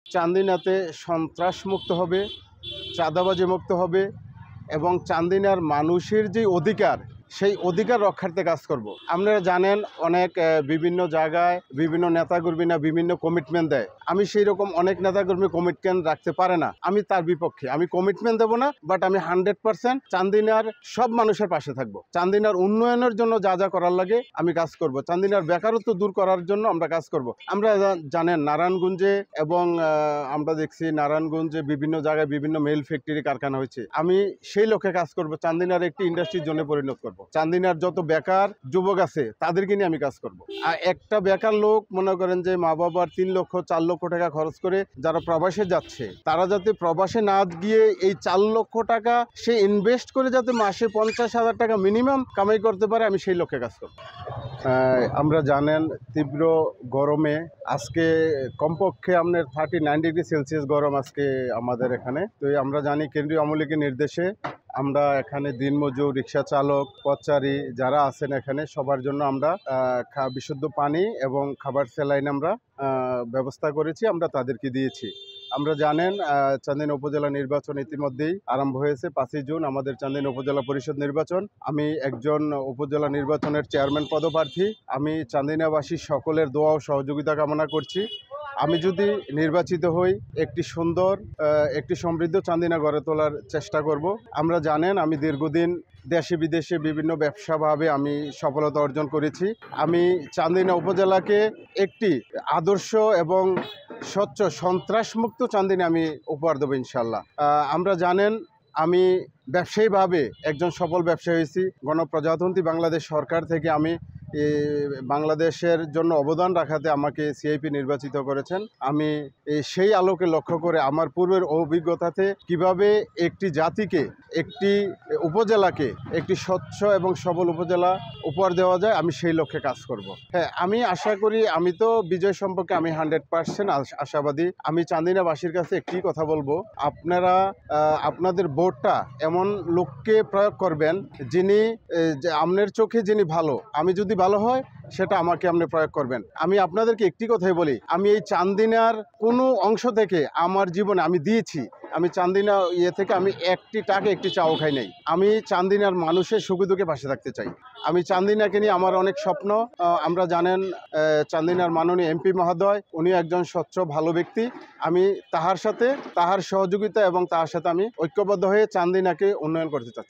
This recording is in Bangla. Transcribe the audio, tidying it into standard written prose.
চান্দিনাতে সন্ত্রাসমুক্ত হবে, চাঁদাবাজি মুক্ত হবে এবং চান্দিনার মানুষের যে অধিকার, সেই অধিকার রক্ষার্থে কাজ করব। আপনারা জানেন অনেক বিভিন্ন জায়গায় বিভিন্ন নেতাকর্মীরা বিভিন্ন কমিটমেন্ট দেয়। আমি সেই রকম অনেক নেতাকর্মী কমিটমেন্ট রাখতে পারে না, আমি তার বিপক্ষে। আমি কমিটমেন্ট দেবো না, বাট আমি 100% চান্দিনার সব মানুষের পাশে থাকবো। চান্দিনার উন্নয়নের জন্য যা যা করার লাগে আমি কাজ করব। চান্দিনার বেকারত্ব দূর করার জন্য আমরা কাজ করব। আমরা জানেন নারায়ণগঞ্জে এবং আমরা দেখছি নারায়ণগঞ্জে বিভিন্ন জায়গায় বিভিন্ন মেল ফ্যাক্টরি কারখানা হয়েছে। আমি সেই লক্ষ্যে কাজ করব, চান্দিনার একটি ইন্ডাস্ট্রির জন্য পরিণত করব। চান্দিনার যত বেকার যুবক আছে তাদেরকে নিয়ে আমি কাজ করব। আর একটা বেকার লোক মনে করেন যে মা বাবার 3 লক্ষ 4 লক্ষ টাকা খরচ করে যারা প্রবাসে যাচ্ছে, তারা যাতে প্রবাসে না গিয়ে এই 4 লক্ষ টাকা সে ইনভেস্ট করে যাতে মাসে 50,000 টাকা মিনিমাম কামাই করতে পারে, আমি সেই লক্ষ্যে কাজ করব। আমরা জানেন তীব্র গরমে আজকে কমপক্ষে আপনার 39 ডিগ্রি সেলসিয়াস গরম আজকে আমাদের এখানে। তো আমরা জানি কেন্দ্রীয় আওয়ামী লীগের নির্দেশে আমরা এখানে দিনমজুর, রিক্সা চালক, পথচারী যারা আছেন এখানে সবার জন্য আমরা বিশুদ্ধ পানি এবং খাবার স্যালাইন আমরা ব্যবস্থা করেছি, আমরা তাদেরকে দিয়েছি। আমরা জানেন চান্দিনা উপজেলা নির্বাচন ইতিমধ্যেই আরম্ভ হয়েছে। 5ই জুন আমাদের চান্দিনা উপজেলা পরিষদ নির্বাচন। আমি একজন উপজেলা নির্বাচনের চেয়ারম্যান পদপ্রার্থী। আমি চান্দিনাবাসী সকলের দোয়া ও সহযোগিতা কামনা করছি। আমি যদি নির্বাচিত হই একটি সুন্দর একটি সমৃদ্ধ চান্দিনা গড়ে তোলার চেষ্টা করব। আমরা জানেন আমি দীর্ঘদিন দেশে বিদেশে বিভিন্ন ব্যবসাভাবে আমি সফলতা অর্জন করেছি। আমি চান্দিনা উপজেলাকে একটি আদর্শ এবং স্বচ্ছ সন্ত্রাসমুক্ত চান্দিনা আমি উপহার দেবো ইনশাল্লাহ। আমরা জানেন আমি ব্যবসায়ীভাবে একজন সফল ব্যবসায়ী হয়েছি। গণপ্রজাতন্ত্রী বাংলাদেশ সরকার থেকে আমি বাংলাদেশের জন্য অবদান রাখাতে আমাকে সিআইপি নির্বাচিত করেছেন। আমি সেই আলোকে লক্ষ্য করে আমার পূর্বের অভিজ্ঞতাতে কিভাবে একটি জাতিকে, একটি উপজেলাকে একটি স্বচ্ছ এবং সবল উপজেলা উপহার দেওয়া যায়, আমি সেই লক্ষ্যে কাজ করব। হ্যাঁ, আমি আশা করি, আমি তো বিজয় সম্পর্কে আমি 100% আশাবাদী। আমি চান্দিনাবাসীর কাছে একটি কথা বলবো, আপনারা আপনাদের ভোটটা এমন লোককে প্রয়োগ করবেন যিনি আপনার চোখে যিনি ভালো। আমি যদি ভালো হয় সেটা আমাকে আপনি প্রয়োগ করবেন। আমি আপনাদেরকে একটি কথাই বলি, আমি এই চান্দিনার কোনো অংশ থেকে আমার জীবনে আমি দিয়েছি। আমি চান্দিনা থেকে আমি একটি টাকা একটি চাও খাই নাই। আমি চান্দিনার মানুষের সুখে দুঃখে পাশে থাকতে চাই। আমি চান্দিনাকে নিয়ে আমার অনেক স্বপ্ন। আমরা জানেন চান্দিনার মাননীয় এমপি মহোদয়, উনি একজন স্বচ্ছ ভালো ব্যক্তি। আমি তাহার সাথে তাহার সহযোগিতা এবং তার সাথে আমি ঐক্যবদ্ধ হয়ে চান্দিনাকে উন্নয়ন করতে চাচ্ছি।